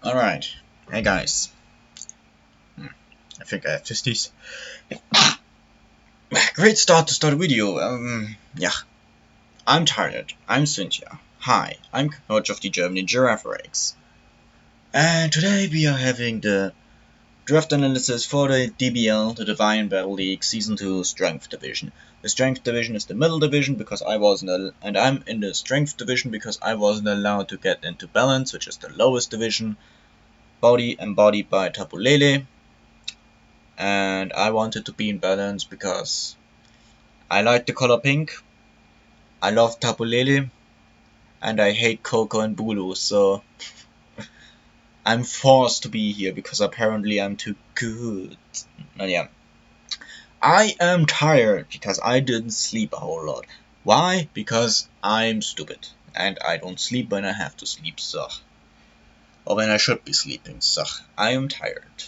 Alright, hey guys. I think I have 50s. Great start to start a video. Yeah. I'm tired. I'm Cynthia. Hi, I'm coach of the Germany-Girafarigs. And today we are having the draft analysis for the DBL, the Divine Battle League Season 2 Strength Division. The Strength Division is the middle division because I wasn't, and I'm in the Strength Division because I wasn't allowed to get into Balance, which is the lowest division, body embodied by Tabulele. And I wanted to be in Balance because I like the color pink, I love Tabulele, and I hate Coco and Bulu, so I'm forced to be here because apparently I'm too good. But yeah. I am tired because I didn't sleep a whole lot. Why? Because I'm stupid and I don't sleep when I have to sleep, so. Or when I should be sleeping, so. I am tired.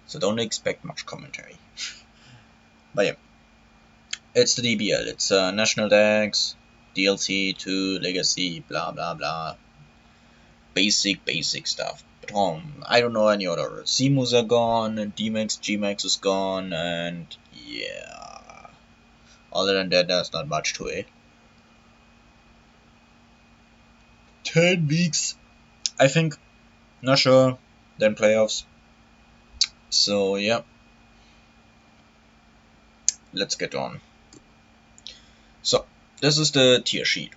So don't expect much commentary. But yeah. It's the DBL, it's National Decks, DLC 2, Legacy, blah blah blah. Basic stuff. But I don't know any other. Simus are gone, and D-Max, G-Max is gone, and yeah. Other than that, there's not much to it. 10 weeks, I think. Not sure. Then playoffs. So yeah. Let's get on. So, this is the tier sheet.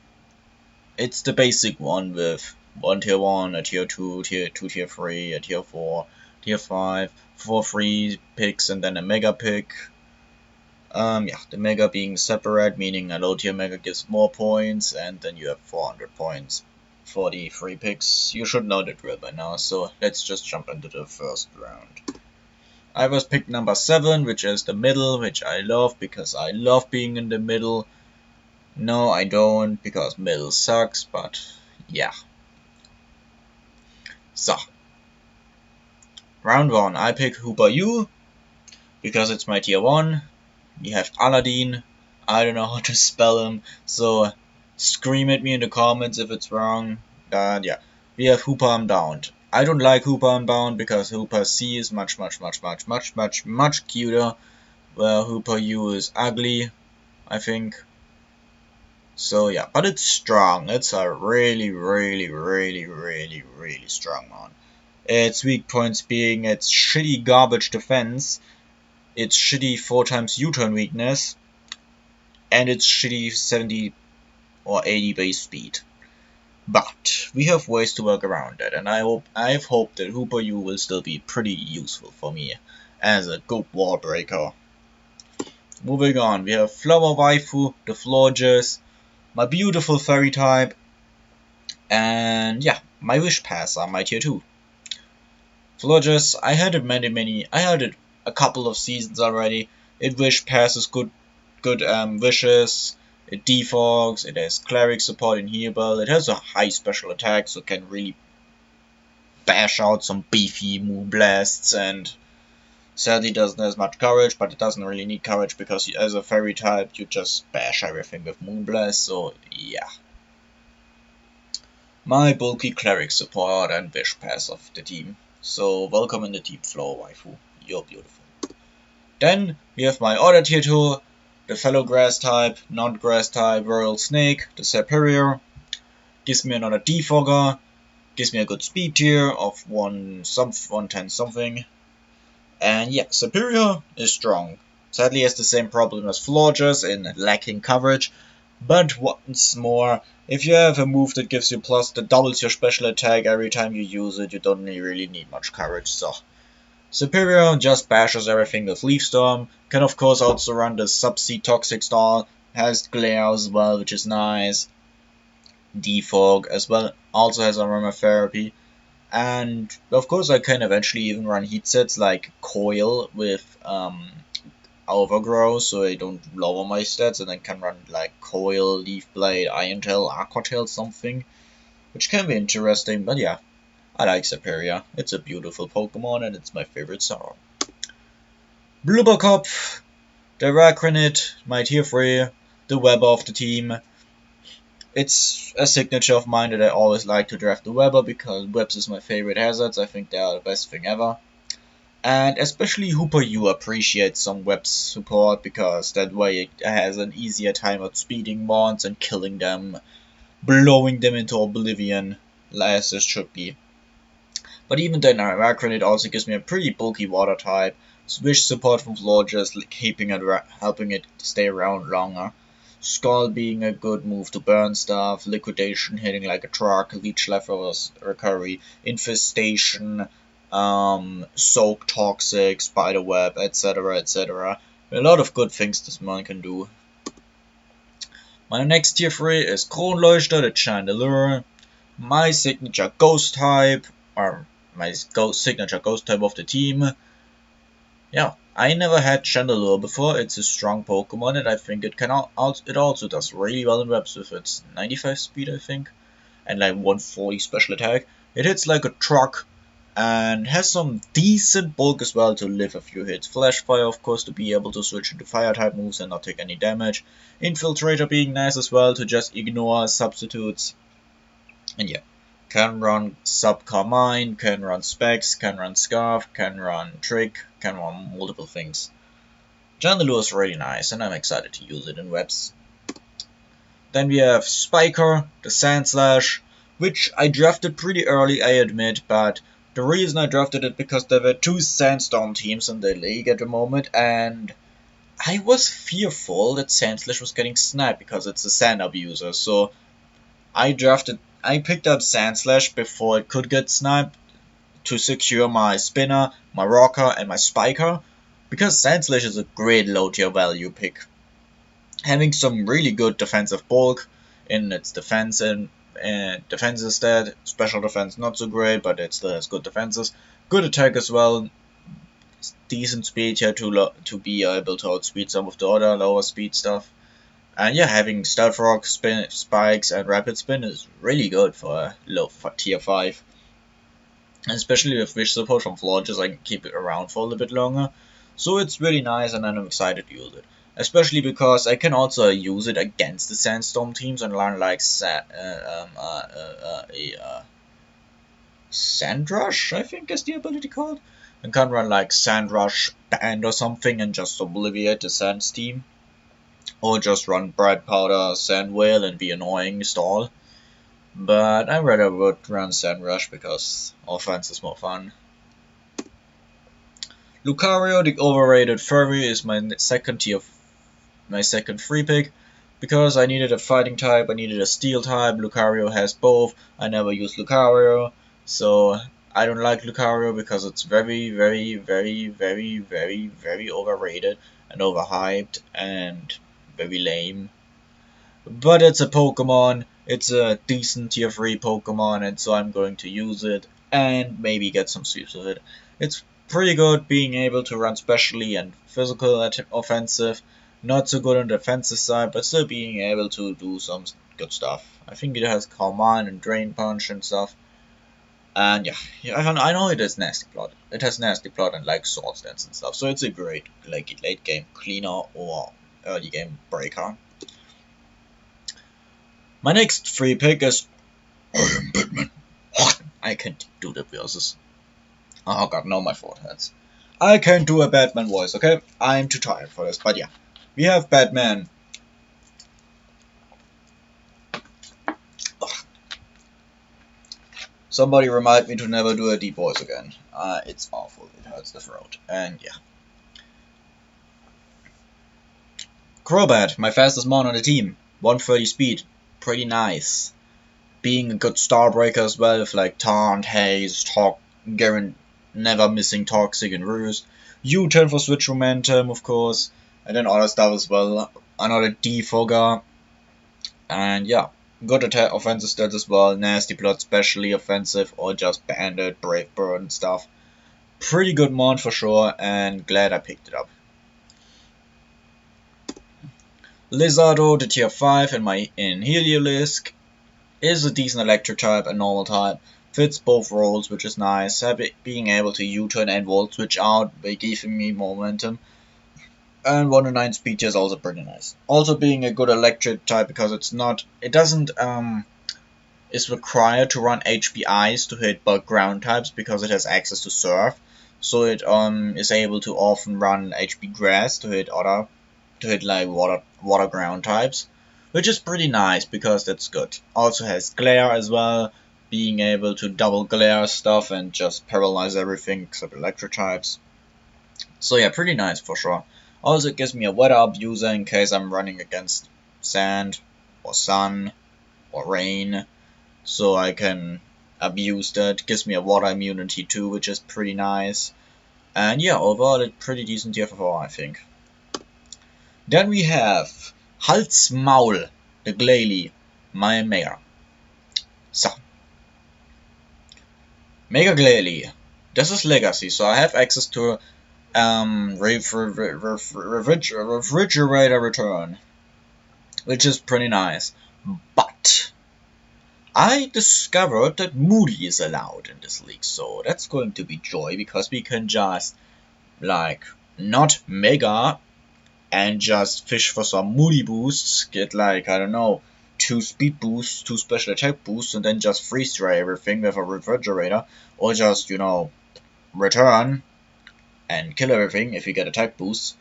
It's the basic one with 1 tier 1, a tier 2, tier 2 tier 3, a tier 4, tier 5, 4 free picks and then a mega pick. Yeah, the mega being separate, meaning a low tier mega gives more points, and then you have 400 points for the free picks. You should know the drill by now, so let's just jump into the first round. I was picked number 7, which is the middle, which I love because I love being in the middle. No, I don't, because middle sucks, but yeah. So, round 1, I pick Hooper U, because it's my tier 1. We have Aladdin, I don't know how to spell him, so scream at me in the comments if it's wrong. Yeah, we have Hooper Unbound. I don't like Hooper Unbound because Hooper C is much cuter, where Hooper U is ugly, I think. So yeah, but it's strong. It's a really strong one. Its weak points being its shitty garbage defense, its shitty 4 times U-turn weakness, and its shitty 70 or 80 base speed. But we have ways to work around that, and I've hoped that Hooper U will still be pretty useful for me as a good wall breaker. Moving on, we have Flower Waifu, the Florges, my beautiful fairy type, and yeah, my Wish Passer, my tier 2. Florges, I had it a couple of seasons already. It Wish passes good wishes, it defogs, it has cleric support in healable, it has a high special attack, so it can really bash out some beefy Moonblasts, and sadly doesn't have as much courage, but it doesn't really need courage because as a fairy type you just bash everything with Moonblast, so yeah. My bulky cleric support and wish pass of the team. So welcome in the team, Flower Waifu. You're beautiful. Then we have my other tier 2, the fellow grass type, non-grass type, Royal Snake, the Superior. Gives me another defogger. Gives me a good speed tier of 110 something. And yeah, Superior is strong. Sadly has the same problem as Florges in lacking coverage. But once more, if you have a move that gives you plus that doubles your special attack every time you use it, you don't really need much courage, so. Superior just bashes everything with Leaf Storm, can of course also run the Subsea Toxic Star, has Glare as well, which is nice. Defog as well, also has Aromatherapy. And of course I can eventually even run heat sets like Coil with Overgrow, so I don't lower my stats, and I can run like Coil, Leaf Blade, Iron Tail, Aqua Tail, something, which can be interesting, but yeah, I like Superior. It's a beautiful Pokemon, and it's my favorite Sorrow. Blubberkopf, the Racranit, my tier 3, the Web of the team. It's a signature of mine that I always like to draft the Weber because webs is my favorite hazards. I think they are the best thing ever. And especially Hooper U appreciates some web support because that way it has an easier time of speeding mons and killing them, blowing them into oblivion, as it should be. But even then, Arachnid it also gives me a pretty bulky water type, Swish support from floor just keeping it, helping it stay around longer. Skull being a good move to burn stuff, Liquidation hitting like a truck, Leech Leftovers Recovery, Infestation, Soak Toxic, Spiderweb, etc. etc. A lot of good things this man can do. My next tier 3 is Kronleuchter, the Chandelier, my signature ghost type, or my signature ghost type of the team. Yeah, I never had Chandelier before. It's a strong Pokemon, and I think it also does really well in webs with its 95 speed, I think, and like 140 special attack. It hits like a truck and has some decent bulk as well to live a few hits. Flash Fire, of course, to be able to switch into fire type moves and not take any damage. Infiltrator being nice as well to just ignore substitutes. And yeah, can run Sub Carmine, can run Specs, can run Scarf, can run Trick, can run multiple things. Chandelier is really nice and I'm excited to use it in webs. Then we have Spiker, the Sandslash, which I drafted pretty early, I admit, but the reason I drafted it because there were 2 Sandstorm teams in the league at the moment, and I was fearful that Sandslash was getting sniped because it's a sand abuser, so I picked up Sandslash before it could get sniped to secure my Spinner, my Rocker, and my Spiker, because Sandslash is a great low tier value pick. Having some really good defensive bulk in its defense and defenses stat, special defense not so great, but it still has good defenses. Good attack as well, decent speed here to be able to outspeed some of the other lower speed stuff. And yeah, having Stealth Rock, Spikes, and Rapid Spin is really good for tier 5. And especially with Wish support from Florges, I can keep it around for a little bit longer. So it's really nice and I'm excited to use it. Especially because I can also use it against the Sandstorm teams and learn like Sandrush, I think is the ability called. And can run like Sandrush Band or something and just obliviate the Sands team. Or just run Bright Powder, Sand Whale and be annoying stall. But I rather would run Sandrush because offense is more fun. Lucario, the Overrated Furry, is my second free pick. Because I needed a fighting type, I needed a steel type, Lucario has both. I never used Lucario, so I don't like Lucario because it's very, very, very, very, very, very overrated and overhyped and very lame. But it's a Pokemon, it's a decent tier 3 Pokemon, and so I'm going to use it and maybe get some sweeps with it. It's pretty good being able to run specially and physical offensive, not so good on the defensive side, but still being able to do some good stuff. I think it has Calm and Drain Punch and stuff. And yeah, I know it has Nasty Plot. It has Nasty Plot and like Sword Stance and stuff, so it's a great like late game cleaner or early game breaker. My next free pick is I am Batman. I can't do the voices. Oh god, no, my forehead hurts. I can't do a Batman voice, okay? I'm too tired for this, but yeah. We have Batman. Ugh. Somebody remind me to never do a deep voice again. It's awful, it hurts the throat, and yeah. Crobat, my fastest mon on the team. 130 speed. Pretty nice. Being a good Starbreaker as well with like Taunt, Haze, never missing Toxic and Ruse. U-turn for Switch Momentum, of course. And then other stuff as well. Another Defogger. And yeah, good attack, offensive stats as well. Nasty Plot, especially offensive, or just Bandit, Brave Bird and stuff. Pretty good mon for sure, and glad I picked it up. Lizardo, the tier 5 in Heliolisk, is a decent electric type and normal type. Fits both roles, which is nice. Being able to U-turn and volt switch out by giving me momentum. And 1 to 9 speed is also pretty nice. Also being a good electric type because it doesn't is required to run HP Ice to hit bug ground types because it has access to Surf. So it is able to often run HP Grass to hit like water ground types, which is pretty nice because that's good. Also has Glare as well, being able to double glare stuff and just paralyze everything except electric types. So yeah, pretty nice for sure. Also it gives me a weather abuser in case I'm running against sand or sun or rain, so I can abuse that. Gives me a water immunity too, which is pretty nice. And yeah, overall it's pretty decent TFFR, I think. Then we have Halsmaul, the Glalie, my Mega. So, Mega Glalie. This is Legacy, so I have access to refrigerator return, which is pretty nice. But I discovered that Moody is allowed in this league, so that's going to be joy because we can just like not Mega and just fish for some Moody boosts, get like, I don't know, 2 speed boosts, 2 special attack boosts, and then just freeze dry everything with a refrigerator, or just, you know, return and kill everything if you get attack boosts.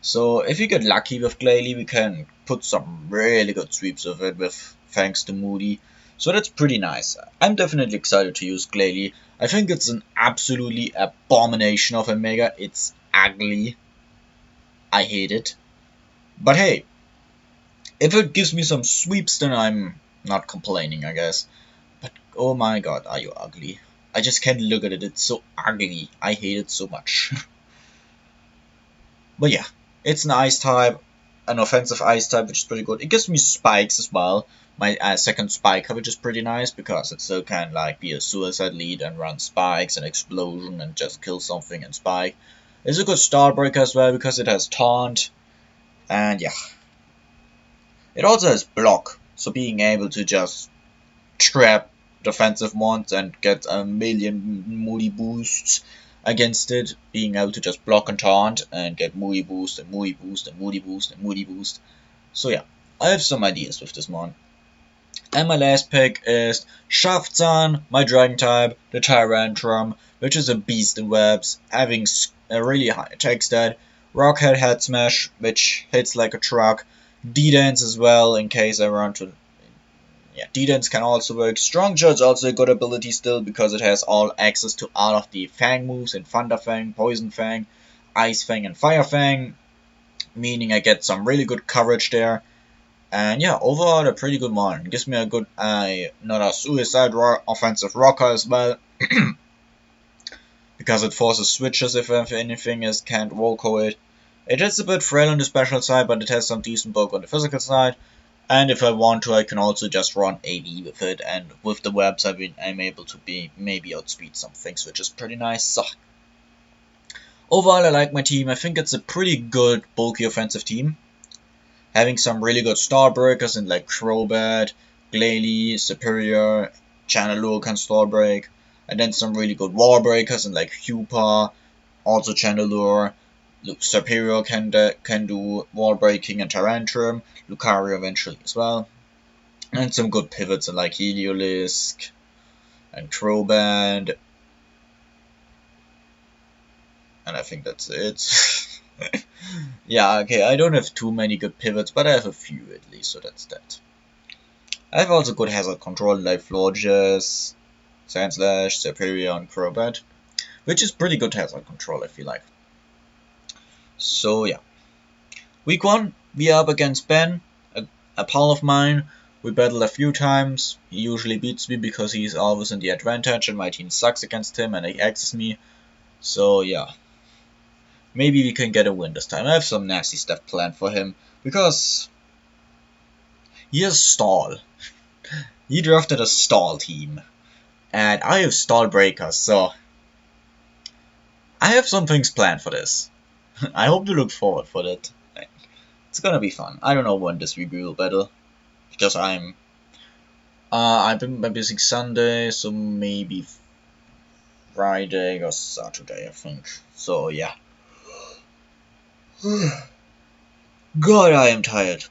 So if you get lucky with Glalie, we can put some really good sweeps of it with thanks to Moody. So that's pretty nice. I'm definitely excited to use Glalie. I think it's an absolutely abomination of a Mega. It's ugly. I hate it. But hey, if it gives me some sweeps, then I'm not complaining, I guess. But oh my god, are you ugly. I just can't look at it, it's so ugly. I hate it so much. But yeah, it's an ice type, an offensive ice type, which is pretty good. It gives me spikes as well. My second spike, which is pretty nice because it still can like be a suicide lead and run spikes and explosion and just kill something and spike. It's a good star breaker as well because it has taunt. And yeah, it also has block, so being able to just trap defensive ones and get a million Moody boosts against it, being able to just block and taunt and get Moody boost and Moody boost and Moody boost and Moody boost. So yeah, I have some ideas with this one. And my last pick is Scharfzahn, my dragon type, the Tyrantrum, which is a beast in webs, having a really high attack stat, Rockhead Head Smash, which hits like a truck, D-Dance as well, in case I run to... Yeah, D-Dance can also work. Strong Judge also a good ability still, because it has all access to all of the Fang moves in Thunder Fang, Poison Fang, Ice Fang, and Fire Fang, meaning I get some really good coverage there. And yeah, overall a pretty good one. Gives me a good, not a suicide offensive rocker as well. Because it forces switches if anything is can't Volco it. It is a bit frail on the special side, but it has some decent bulk on the physical side. And if I want to, I can also just run AV with it, and with the webs I'm able to maybe outspeed some things, which is pretty nice. So, overall I like my team. I think it's a pretty good bulky offensive team. Having some really good star breakers in like Crobat, Glalie, Superior, Chandelure can star break, and then some really good wall breakers in like Hupa, also Chandelure, Superior can do wall breaking and Tyrantrum, Lucario eventually as well, and some good pivots in like Heliolisk and Crobat, and I think that's it. Yeah, okay, I don't have too many good pivots, but I have a few at least, so that's that. I have also good hazard control like Florges, Sandslash, Superior, and Crobat, which is pretty good hazard control, I feel like. So yeah. Week 1, we are up against Ben, a pal of mine. We battled a few times. He usually beats me because he's always in the advantage and my team sucks against him and he axes me. So yeah. Maybe we can get a win this time. I have some nasty stuff planned for him, because he has stall. He drafted a stall team, and I have stall breakers, so I have some things planned for this. I hope you look forward for that. It's gonna be fun. I don't know when this week we will battle, because I've been busy Sunday, so maybe Friday or Saturday, I think. So yeah. God, I am tired.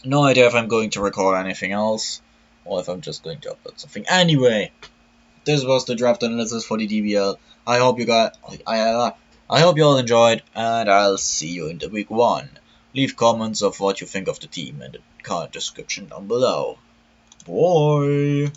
No idea if I'm going to record anything else, or if I'm just going to upload something. Anyway, this was the draft analysis for the DBL. I hope you got. I hope you all enjoyed, and I'll see you in the week 1. Leave comments of what you think of the team in the card description down below. Bye.